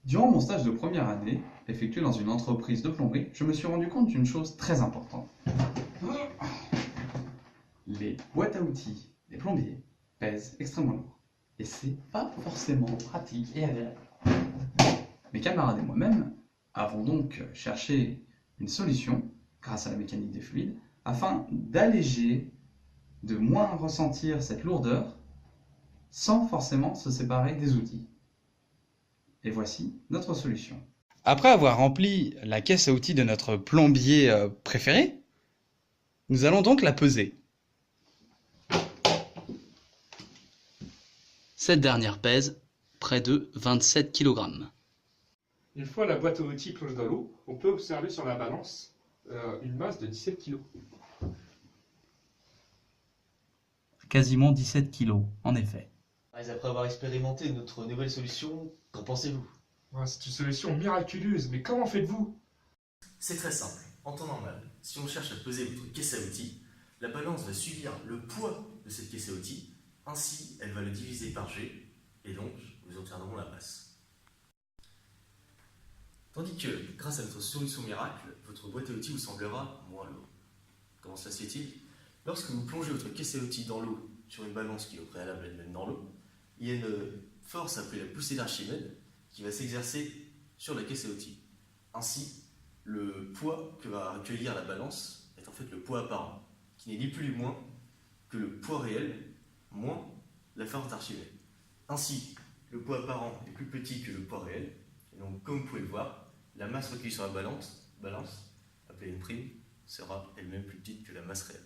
Durant mon stage de première année, effectué dans une entreprise de plomberie, je me suis rendu compte d'une chose très importante. Les boîtes à outils des plombiers pèsent extrêmement lourd. Et c'est pas forcément pratique et agréable. Mes camarades et moi-même avons donc cherché une solution, grâce à la mécanique des fluides, afin d'alléger, de moins ressentir cette lourdeur, sans forcément se séparer des outils. Et voici notre solution. Après avoir rempli la caisse à outils de notre plombier préféré, nous allons donc la peser. Cette dernière pèse près de 27 kg. Une fois la boîte à outils plongée dans l'eau, on peut observer sur la balance une masse de 17 kg. Quasiment 17 kg, en effet. Après avoir expérimenté notre nouvelle solution, qu'en pensez-vous? C'est une solution miraculeuse, mais comment faites-vous? C'est très simple. En temps normal, si on cherche à peser votre caisse à outils, la balance va subir le poids de cette caisse à outils, ainsi elle va le diviser par G, et donc nous obtiendrons la masse. Tandis que, grâce à notre solution miracle, votre boîte à outils vous semblera moins lourde. Comment cela se fait-il? Lorsque vous plongez votre caisse à outils dans l'eau sur une balance qui est au préalable elle-même dans l'eau, il y a une force appelée la poussée d'Archimède qui va s'exercer sur la caisse à outils. Ainsi, le poids que va recueillir la balance est en fait le poids apparent, qui n'est ni plus ni moins que le poids réel moins la force d'Archimède. Ainsi, le poids apparent est plus petit que le poids réel, et donc comme vous pouvez le voir, la masse recueillie sur la balance appelée une prime, sera elle-même plus petite que la masse réelle.